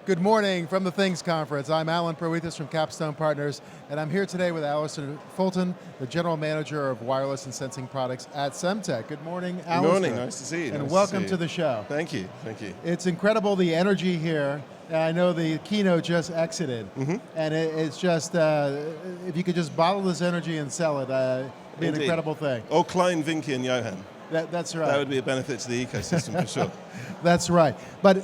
Good morning from the Things Conference. I'm Alan Proethus from Capstone Partners, and I'm here today with Alistair Fulton, the General Manager of Wireless and Sensing Products at Semtech. Good morning, Alistair. Good morning, nice to see you. And welcome to the show. Thank you, thank you. It's incredible, the energy here. I know the keynote just exited, and it's just, if you could just bottle this energy and sell it, it'd be an incredible thing. Or Klein, Vinky, and Johan. That's right. That would be a benefit to the ecosystem for sure. That's right. But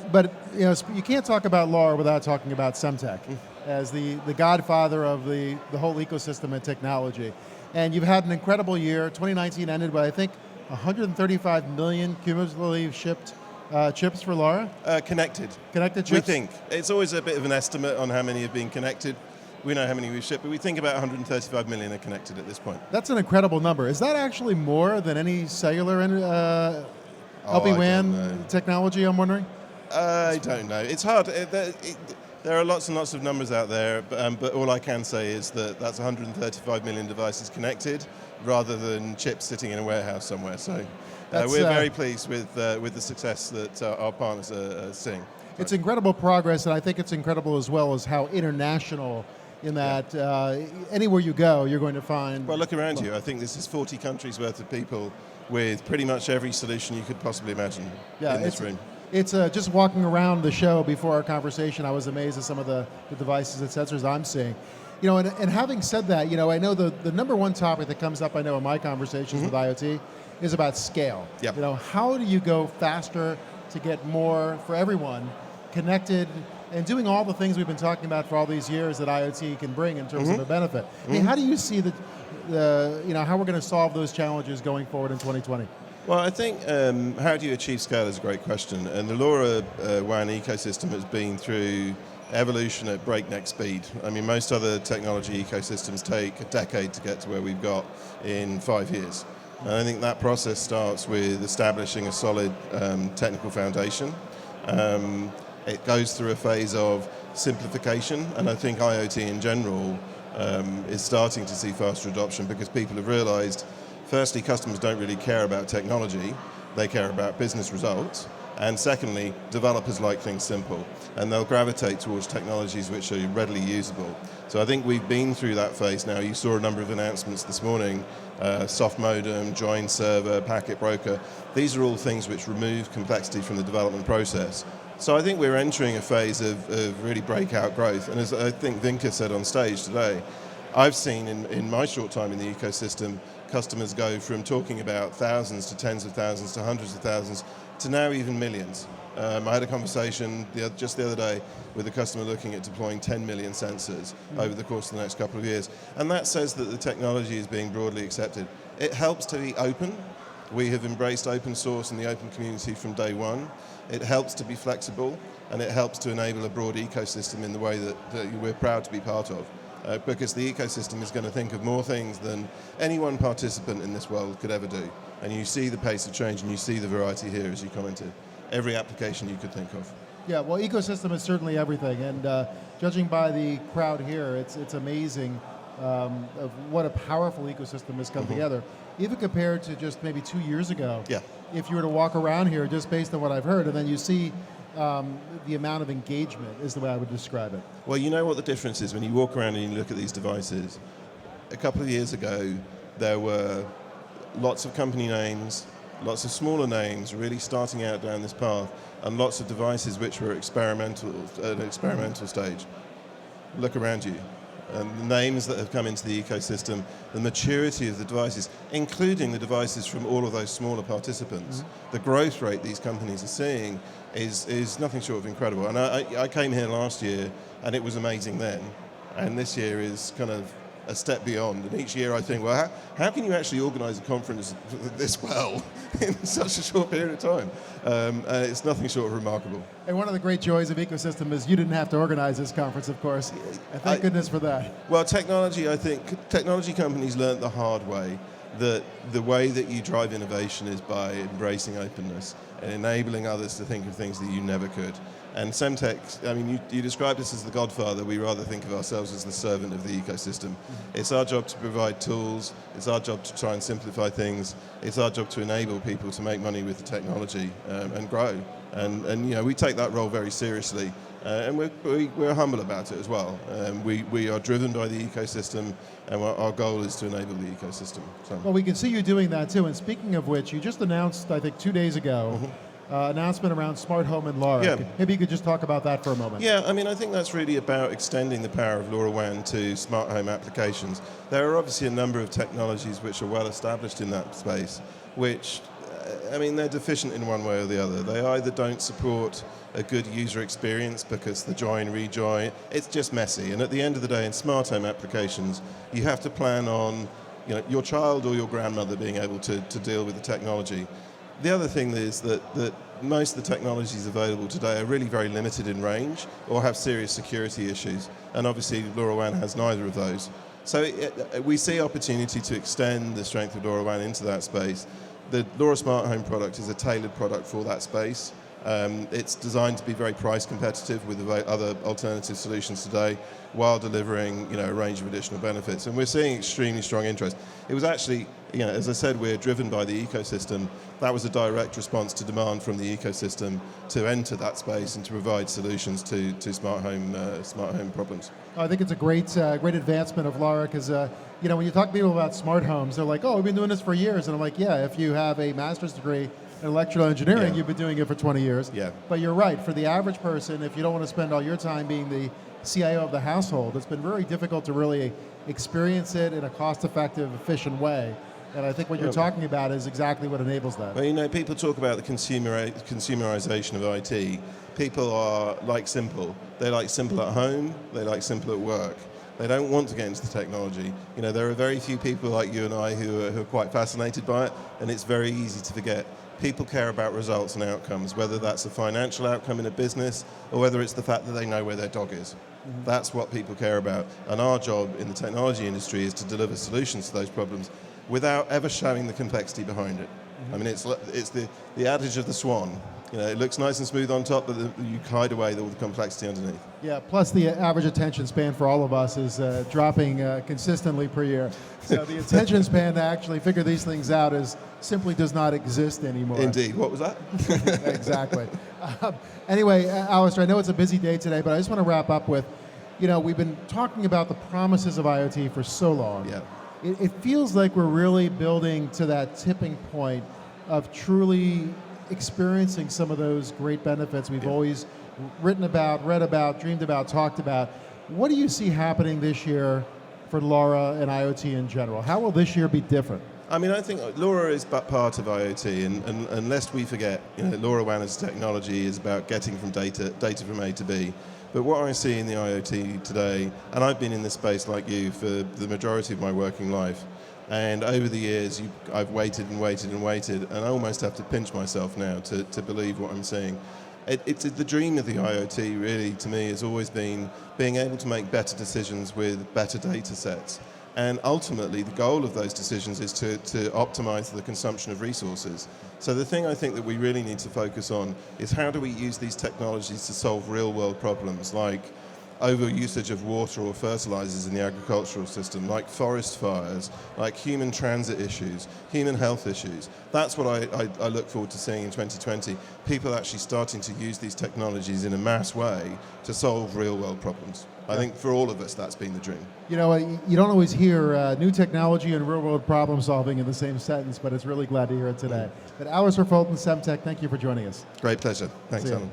you can't talk about LoRa without talking about Semtech as the godfather of the whole ecosystem and technology. And you've had an incredible year. 2019 ended with, I think, 135 million cumulatively shipped chips for LoRa? Connected. Connected chips? We think. It's always a bit of an estimate on how many have been connected. We know how many we've shipped, but we think about 135 million are connected at this point. That's an incredible number. Is that actually more than any cellular LPWAN technology, I'm wondering? I don't know. It's hard. There are lots and lots of numbers out there, but all I can say is that that's 135 million devices connected rather than chips sitting in a warehouse somewhere. So we're very pleased with the success that our partners are seeing. It's incredible progress, and I think it's incredible as well as how international in that anywhere you go, you're going to find... Well, look around you. I think this is 40 countries worth of people with pretty much every solution you could possibly imagine in this room. It's just walking around the show before our conversation, I was amazed at some of the devices and sensors I'm seeing. You know, and having said that, you know, I know the number one topic that comes up, I know in my conversations with IoT, is about scale. Yep. You know, how do you go faster to get more for everyone connected and doing all the things we've been talking about for all these years that IoT can bring in terms of a benefit? I mean, how do you see how we're going to solve those challenges going forward in 2020? Well, I think how do you achieve scale is a great question, and the LoRa WAN ecosystem has been through evolution at breakneck speed. I mean, most other technology ecosystems take a decade to get to where we've got in 5 years. And I think that process starts with establishing a solid technical foundation. It goes through a phase of simplification, and I think IoT in general is starting to see faster adoption because people have realized, firstly, customers don't really care about technology, they care about business results, and secondly, developers like things simple, and they'll gravitate towards technologies which are readily usable. So I think we've been through that phase now. You saw a number of announcements this morning, soft modem, join server, packet broker. These are all things which remove complexity from the development process. So I think we're entering a phase of really breakout growth. And as I think Vinka said on stage today, I've seen in my short time in the ecosystem, customers go from talking about thousands to tens of thousands to hundreds of thousands to now even millions. I had a conversation just the other day with a customer looking at deploying 10 million sensors over the course of the next couple of years. And that says that the technology is being broadly accepted. It helps to be open. We have embraced open source in the open community from day one. It helps to be flexible, and it helps to enable a broad ecosystem in the way that we're proud to be part of. Because the ecosystem is going to think of more things than any one participant in this world could ever do. And you see the pace of change, and you see the variety here, as you commented. Every application you could think of. Yeah, well, ecosystem is certainly everything, and judging by the crowd here, it's amazing of what a powerful ecosystem has come together. Even compared to just maybe 2 years ago, if you were to walk around here, just based on what I've heard, and then you see the amount of engagement is the way I would describe it. Well, you know what the difference is when you walk around and you look at these devices. A couple of years ago, there were lots of company names, lots of smaller names really starting out down this path, and lots of devices which were experimental at an experimental stage. Look around you. The names that have come into the ecosystem, the maturity of the devices, including the devices from all of those smaller participants, the growth rate these companies are seeing is nothing short of incredible. And I came here last year, and it was amazing then. And this year is kind of a step beyond. And each year I think, well, how can you actually organize a conference this well in such a short period of time? It's nothing short of remarkable. And one of the great joys of ecosystem is you didn't have to organize this conference, of course. And thank goodness for that. Well, I think technology companies learned the hard way that the way that you drive innovation is by embracing openness and enabling others to think of things that you never could. And Semtech, I mean, you described us as the godfather. We rather think of ourselves as the servant of the ecosystem. It's our job to provide tools. It's our job to try and simplify things. It's our job to enable people to make money with the technology and grow. And we take that role very seriously. And we're humble about it as well. We are driven by the ecosystem, and our goal is to enable the ecosystem. So. Well, we can see you doing that too. And speaking of which, you just announced, I think 2 days ago, announcement around smart home and LoRa. Yeah. Maybe you could just talk about that for a moment. Yeah, I mean, I think that's really about extending the power of LoRaWAN to smart home applications. There are obviously a number of technologies which are well established in that space, which, I mean, they're deficient in one way or the other. They either don't support a good user experience because the join, rejoin, it's just messy. And at the end of the day, in smart home applications, you have to plan on your child or your grandmother being able to deal with the technology. The other thing is that most of the technologies available today are really very limited in range or have serious security issues. And obviously, LoRaWAN has neither of those. So we see opportunity to extend the strength of LoRaWAN into that space. The LoRa Smart Home product is a tailored product for that space. It's designed to be very price competitive with other alternative solutions today, while delivering a range of additional benefits. And we're seeing extremely strong interest. It was actually, as I said, we're driven by the ecosystem. That was a direct response to demand from the ecosystem to enter that space and to provide solutions to smart home problems. I think it's a great advancement of LoRa because when you talk to people about smart homes, they're like, "Oh, we've been doing this for years," and I'm like, "Yeah, if you have a master's degree in electrical engineering, you've been doing it for 20 years." Yeah. But you're right. For the average person, if you don't want to spend all your time being the CIO of the household, it's been very difficult to really experience it in a cost-effective, efficient way. And I think what you're talking about is exactly what enables that. Well, people talk about the consumerization of IT. People are like simple. They like simple at home. They like simple at work. They don't want to get into the technology. There are very few people like you and I who are quite fascinated by it, and it's very easy to forget. People care about results and outcomes, whether that's a financial outcome in a business or whether it's the fact that they know where their dog is. That's what people care about. And our job in the technology industry is to deliver solutions to those problems without ever showing the complexity behind it. I mean, it's the adage of the swan. It looks nice and smooth on top, but you hide away all the complexity underneath. Yeah, plus the average attention span for all of us is dropping consistently per year. So the attention span to actually figure these things out simply does not exist anymore. Indeed. What was that? Exactly. Anyway, Alistair, I know it's a busy day today, but I just want to wrap up with, we've been talking about the promises of IoT for so long. Yeah. It feels like we're really building to that tipping point of truly experiencing some of those great benefits we've always written about, read about, dreamed about, talked about. What do you see happening this year for LoRa and IoT in general? How will this year be different? I mean, I think LoRa is but part of IoT, and lest we forget, LoRaWAN as technology is about getting from data from A to B. But what I see in the IoT today, and I've been in this space like you for the majority of my working life, and over the years I've waited and waited and waited, and I almost have to pinch myself now to believe what I'm seeing. It's the dream of the IoT, really, to me, has always been being able to make better decisions with better data sets. And ultimately, the goal of those decisions is to optimize the consumption of resources. So the thing I think that we really need to focus on is how do we use these technologies to solve real-world problems, like overusage of water or fertilizers in the agricultural system, like forest fires, like human transit issues, human health issues. That's what I look forward to seeing in 2020. People actually starting to use these technologies in a mass way to solve real-world problems. I think for all of us, that's been the dream. You don't always hear new technology and real-world problem solving in the same sentence, but it's really glad to hear it today. But Alistair Fulton, Semtech, thank you for joining us. Great pleasure. Thanks, Alan.